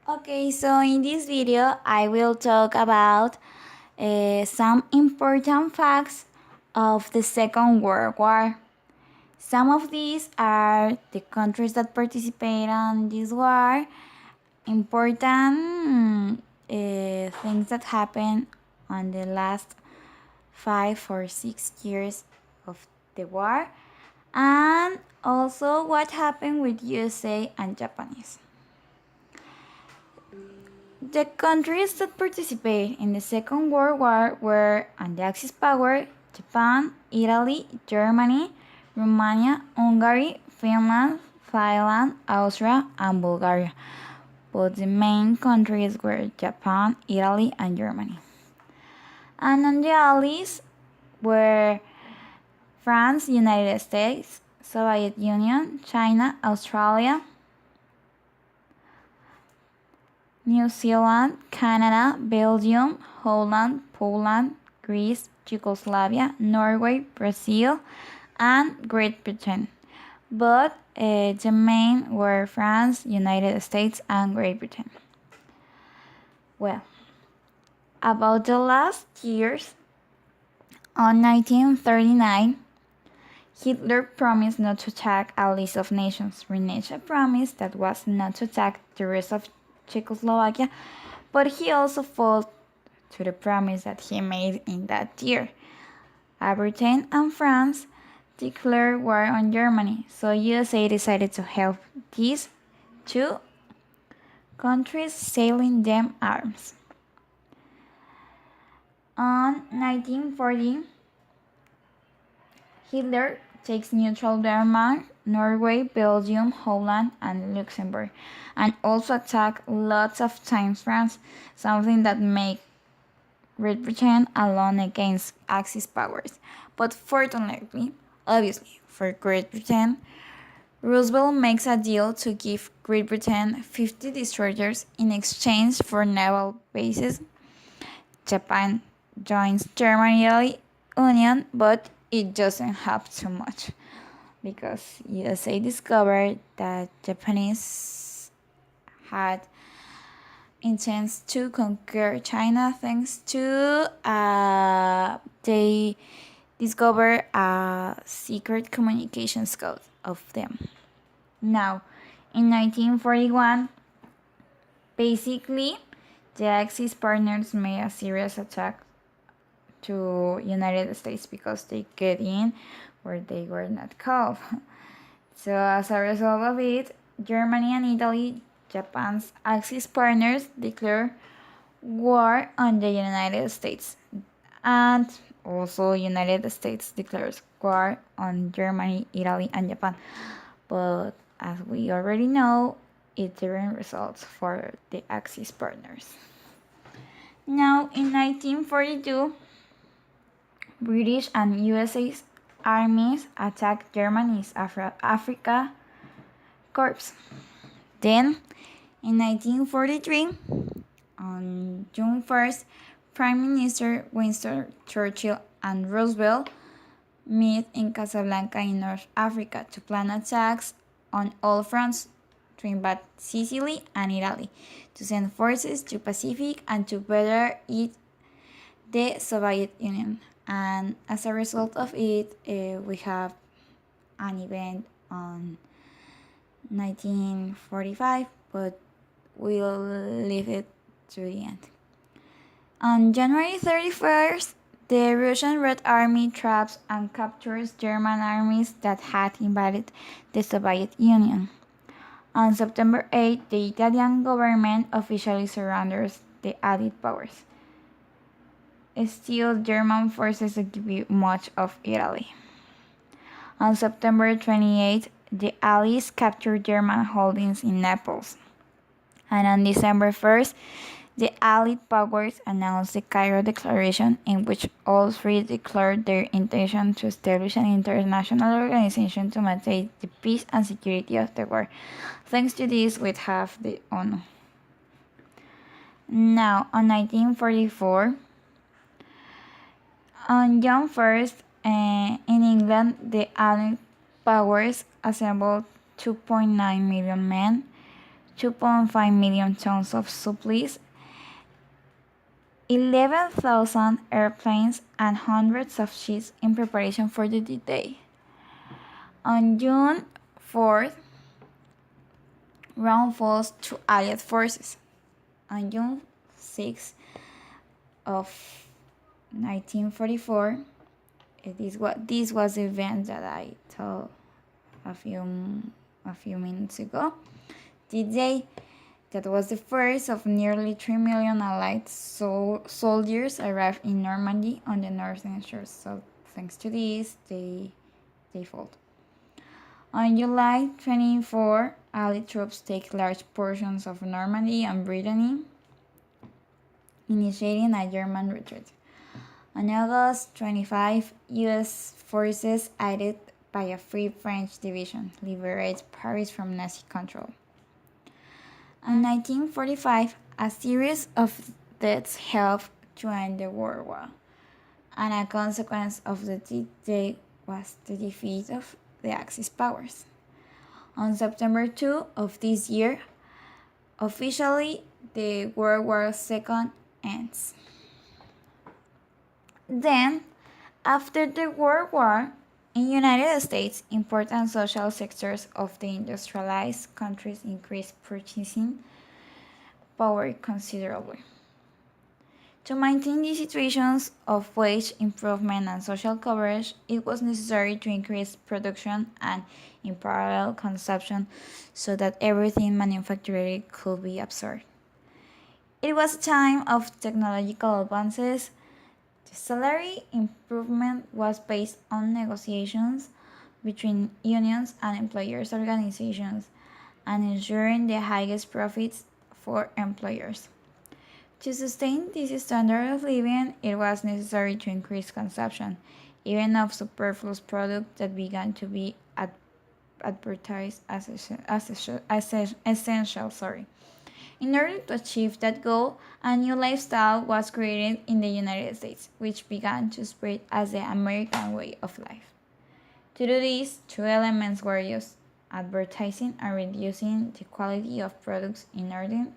Okay, so in this video, I will talk about some important facts of the Second World War. Some of these are the countries that participate in this war, important things that happened on the last 5 or 6 years of the war, and also what happened with USA and Japanese. The countries that participated in the Second World War were on the Axis power: Japan, Italy, Germany, Romania, Hungary, Finland, Thailand, Austria, and Bulgaria. But the main countries were Japan, Italy, and Germany. And on the Allies were France, United States, Soviet Union, China, Australia, New Zealand, Canada, Belgium, Holland, Poland, Greece, Czechoslovakia, Norway, Brazil, and Great Britain. But the main were France, United States, and Great Britain. Well, about the last years, on 1939, Hitler promised not to attack a list of nations. Reneged a promise that was not to attack the rest of Czechoslovakia, but he also fought to the promise that he made in that year. Britain and France declared war on Germany, so USA decided to help these two countries selling them arms. On 1940, Hitler takes neutral Denmark, Norway, Belgium, Holland, and Luxembourg, and also attack lots of times France, something that made Great Britain alone against Axis powers. But fortunately, obviously, for Great Britain, Roosevelt makes a deal to give Great Britain 50 destroyers in exchange for naval bases. Japan joins German-Italy Union, but it doesn't have too much because USA discovered that Japanese had intends to conquer China thanks to they discover a secret communications code of them. Now, in 1941, basically, the Axis partners made a serious attack to United States because they get in where they were not called. So as a result of it, Germany and Italy, Japan's Axis partners, declare war on the United States, and also United States declares war on Germany, Italy, and Japan. But as we already know, it didn't result for the Axis partners. Now, in 1942, British and USA's armies attacked Germany's Africa Corps. Then, in 1943, on June 1st, Prime Minister Winston Churchill and Roosevelt meet in Casablanca in North Africa to plan attacks on all fronts to invade Sicily and Italy, to send forces to Pacific and to better it the Soviet Union. And as a result of it, we have an event on 1945, but we'll leave it to the end. On January 31st, the Russian Red Army traps and captures German armies that had invaded the Soviet Union. On September 8, the Italian government officially surrenders the Allied powers. Still, German forces occupy much of Italy. On September 28, the Allies captured German holdings in Naples. And on December 1st, the Allied powers announced the Cairo Declaration, in which all three declared their intention to establish an international organization to maintain the peace and security of the world. Thanks to this, we have the ONU. Now, on 1944, on June 1st, in England, the Allied powers assembled 2.9 million men 2.5 million tons of supplies, 11,000 airplanes, and hundreds of ships in preparation for the D-Day. On June 4th, Rome falls to Allied forces. On June 6th of 1944, this was the event that I told a few minutes ago. The day that was the first of nearly 3 million Allied soldiers arrived in Normandy on the northern shore. So thanks to this, they fought. On July 24, Allied troops take large portions of Normandy and Brittany, initiating a German retreat. On August 25, U.S. forces, aided by a Free French division, liberate Paris from Nazi control. In 1945, a series of deaths helped to end the World War, and a consequence of the D-Day was the defeat of the Axis powers. On September 2 of this year, officially, the World War II ends. Then, after the World War, in the United States, important social sectors of the industrialized countries increased purchasing power considerably. To maintain these situations of wage improvement and social coverage, it was necessary to increase production and, in parallel, consumption so that everything manufactured could be absorbed. It was a time of technological advances. The salary improvement was based on negotiations between unions and employers' organizations and ensuring the highest profits for employers. To sustain this standard of living, it was necessary to increase consumption, even of superfluous products that began to be advertised as essential. In order to achieve that goal, a new lifestyle was created in the United States, which began to spread as the American way of life. To do this, two elements were used: advertising and reducing the quality of products in order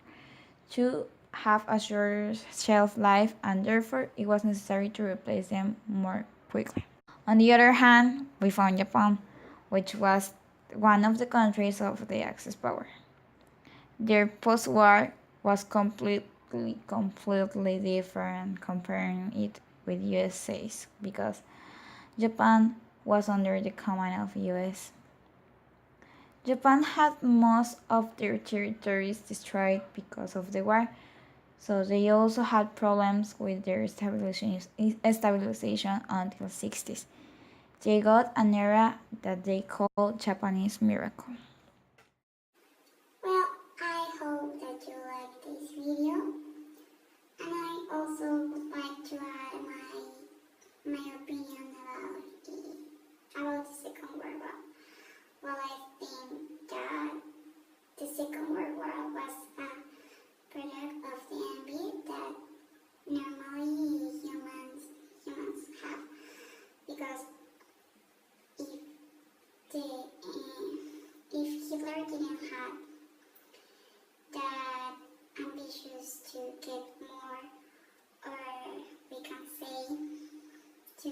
to have a shorter shelf life, and therefore it was necessary to replace them more quickly. On the other hand, we found Japan, which was one of the countries of the Axis power. Their post-war was completely different comparing it with USA's, because Japan was under the command of US. Japan had most of their territories destroyed because of the war, so they also had problems with their stabilization until 60s. They got an era that they called Japanese miracle. Well, I hope that you like this video, and I also would like to add my opinion about the Second World War. Well, I think that the Second World War was a product of the envy that normally humans have, because if Hitler didn't have that ambitious to get more, or we can say to